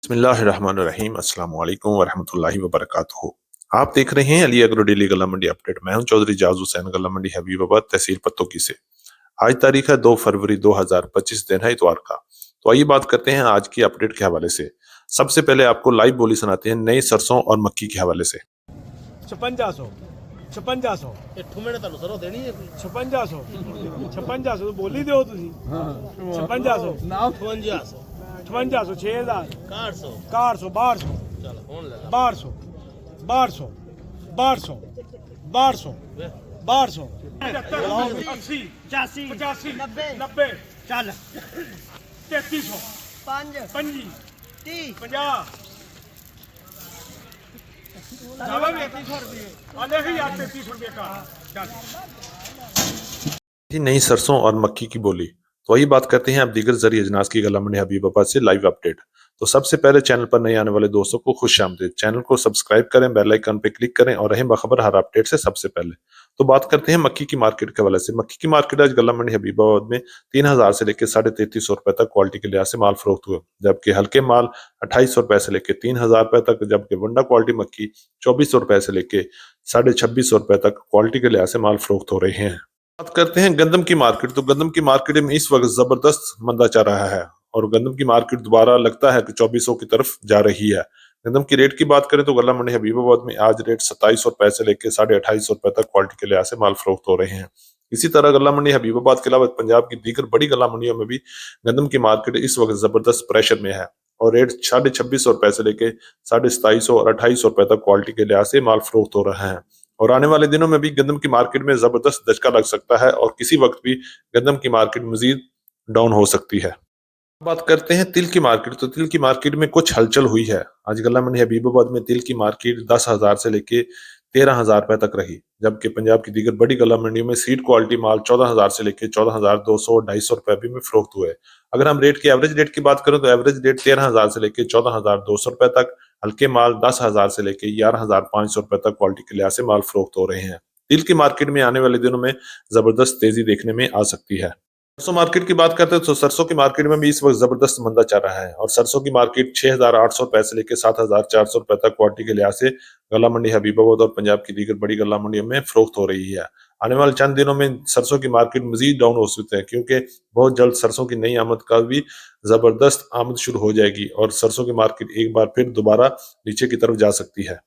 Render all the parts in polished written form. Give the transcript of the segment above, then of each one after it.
बिस्मिल्लाहिर्रहमानिर्रहीम अस्सलाम वालेकुम वरहमतुल्लाहि वबरकातुहू। आप देख रहे हैं अली एग्रो डेली गल्ला मंडी अपडेट। मैं हूं चौधरी जाज हुसैन, गल्ला मंडी हबीबाबाद, तहसील पत्तोकी से। आज तारीख है 2 फरवरी 2025, दिन है इतवार का। तो आइए बात करते हैं आज की अपडेट के हवाले से। सबसे पहले आपको लाइव बोली सुनाते हैं नई सरसों और मक्की के हवाले से। 5600 5600 ਇੱਥੋਂ ਮੈਨੇ ਤੁਹਾਨੂੰ ਸਰੋਂ ਦੇਣੀ ਹੈ ਕੋਈ 5600 5600 ਬੋਲੀ ਦਿਓ ਤੁਸੀਂ 5600 ਨਾ 5500 5800 6000 400 400 1200 ਚੱਲ ਹੁਣ ਲੈ ਲਾ 1200 1200 1200 1200 1200 80 85 85 90 90 ਚੱਲ 3300 5 25 30 50 जावा भी 3300 रुपये आले ही यार 3300 रुपये का चल। नई सरसों और मक्की की बोली। तो वही बात करते हैं अब दीगर जरिए अजनास की गल्ला मंडी हबीबाबाद से लाइव अपडेट। तो सबसे पहले चैनल पर नए आने वाले दोस्तों को खुशामदीद। चैनल को सब्सक्राइब करें, बेल आइकन पे क्लिक करें और रहें बाखबर हर अपडेट से सबसे पहले। तो बात करते हैं मक्की की मार्केट के हवाले से। मक्की की मार्केट आज गल्ला मंडी हबीबाबाद में 3000 से लेकर 3350 रुपए तक क्वालिटी के लिहाज से माल फरोख्त हुए, जबकि हल्के माल 2800 रुपए से लेकर 3000 रुपए तक, जबकि वंडा क्वालिटी मक्की 2400 रुपए से लेकर 2650 रुपए तक क्वालिटी के लिहाज से माल फरोख्त हो रहे हैं। बात करते हैं गंदम की मार्केट। तो गंदम की मार्केट में इस वक्त जबरदस्त मंदा चल रहा है और गंदम की मार्केट दोबारा लगता है कि 2400 की तरफ जा रही है। गंदम की रेट की बात करें तो गल्ला मंडी हबीबाबाद में आज रेट 2700 रुपए से लेकर 2850 रुपए तक क्वालिटी के लिहाज से माल फरोख्त हो रहे हैं। इसी तरह गल्ला मंडी हबीबाबाद के अलावा पंजाब की दीगर बड़ी गल्ला मंडियों में भी गंदम की मार्केट इस वक्त जबरदस्त प्रेशर में है और रेट 2650 रुपए से लेकर 2750 और 2800 रुपए तक क्वालिटी के लिहाज से माल फरोख्त हो रहा है। और आने वाले दिनों में भी गंदम की मार्केट में जबरदस्त दचका लग सकता है और किसी वक्त भी गंदम की मार्केट मजीद डाउन हो सकती है। बात करते हैं तिल की मार्केट। तो तिल की मार्केट में कुछ हलचल हुई है। आज गल्ला मंडी हबीबाबाद में तिल की मार्केट 10,000 से लेके 13,000 रुपए तक रही, जबकि पंजाब की दीगर बड़ी गल्ला मंडियों में सीड क्वालिटी माल 14,000 से लेके 14,200 और 250 रुपए भी में फरोख्त हुए। अगर हम रेट की एवरेज रेट की बात करें तो एवरेज रेट 13,000 से लेके 14,200 रुपए तक, हल्के माल 10,000 से लेके 11,500 रुपए तक क्वालिटी के लिहाज से माल फरोख्त हो रहे हैं। तिल की मार्केट में आने वाले दिनों में जबरदस्त तेजी देखने में आ सकती है। सरसों मार्केट की बात करते हैं तो सरसों की मार्केट में भी इस वक्त जबरदस्त मंदा चल रहा है और सरसों की मार्केट 6,800 रुपए से लेकर 7,400 रुपए तक क्वालिटी के लिहाज से गल्ला मंडी हबीबाबाद और पंजाब की दीगर बड़ी गल्ला मंडियों में फरोख्त हो रही है। आने वाले चंद दिनों में सरसों की मार्केट मजीद डाउन हो सकती है, क्योंकि बहुत जल्द सरसों की नई आमद का भी जबरदस्त आमद शुरू हो जाएगी और सरसों की मार्केट एक बार फिर दोबारा नीचे की तरफ जा सकती है।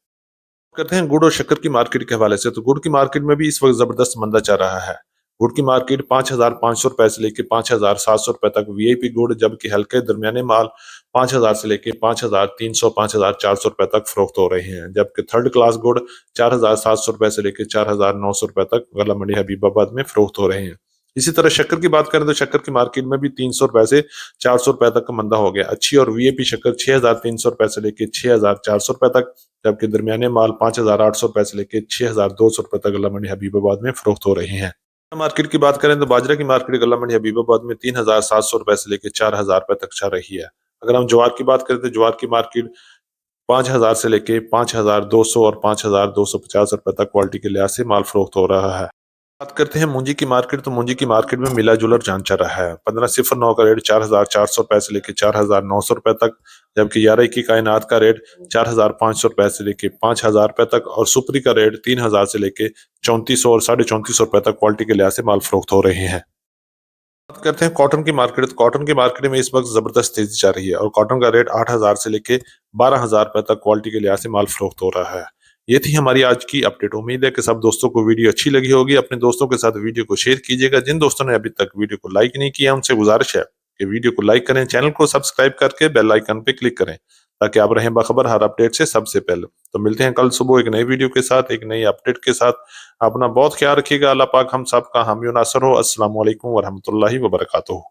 करते हैं गुड़ और शक्कर की मार्केट के हवाले से। तो गुड़ की मार्केट में भी इस वक्त जबरदस्त मंदा चल रहा है। गुड़ की मार्केट 5,500 रुपए से लेकर 5,700 रुपए तक वीआईपी गुड़, जबकि हल्के दरमियाने माल 5,000 से लेकर 5,300 5,400 रुपए तक फरोख्त हो रहे हैं, जबकि थर्ड क्लास गुड़ 4,700 रुपए से लेकर 4,900 रुपए तक गल्ला मंडी हबीबाबाद में फरोख्त हो रहे हैं। इसी तरह शक्कर की बात करें तो शक्कर की मार्केट में भी 300 रुपए से 400 रुपए तक का मंदा हो गया। अच्छी और वीआईपी शक्कर 6,300 रुपए से लेकर 6,400 रुपए तक, जबकि दरमियाने माल 5,800 रुपए से लेकर 6,200 रुपए तक गल्ला मंडी हबीबाबाद में फरोख्त हो रहे हैं। मार्केट की बात करें तो बाजरा की मार्केट गल्ला मंडी हबीबाबाद में 3,700 रुपए से लेकर 4,000 रुपए तक चल रही है। अगर हम ज्वार की बात करें तो ज्वार की मार्केट 5,000 से लेकर 5,200 और 5,250 रुपए तक क्वालिटी के लिहाज से माल फरोख्त हो रहा है। बात करते हैं मूंजी की मार्केट। तो मूंजी की मार्केट में मिला जुलर जान चल रहा है। 1509 का रेट 4,400 रुपए से लेकर 4,900 रुपए तक, जबकि 11 कायनात का रेट 4,500 रुपए से लेकर 5,000 रुपए तक और सुपरी का रेट 3,000 से लेकर 3,400 और 3,450 रुपए तक क्वालिटी के लिहाज से माल फरोख्त हो रहे हैं। बात करते हैं कॉटन की मार्केट। तो कॉटन की मार्केट में इस वक्त जबरदस्त तेजी चल रही है और कॉटन का रेट 8,000 से लेकर 12,000 रुपए तक क्वालिटी के लिहाज से माल फरोख्त हो रहा है। ये थी हमारी आज की अपडेट। उम्मीद है कि सब दोस्तों को वीडियो अच्छी लगी होगी। अपने दोस्तों के साथ वीडियो को शेयर कीजिएगा। जिन दोस्तों ने अभी तक वीडियो को लाइक नहीं किया उनसे गुजारिश है कि वीडियो को लाइक करें, चैनल को सब्सक्राइब करके बेल आइकन पे क्लिक करें ताकि आप रहें बाखबर हर अपडेट से सबसे पहले। तो मिलते हैं कल सुबह एक नई वीडियो के साथ, एक नई अपडेट के साथ। अपना बहुत ख्याल रखिएगा। अल्लाह पाक हम सब का हामी और नासर हो। अस्सलाम वालेकुम वरहमतुल्लाहि वबरकातुहू।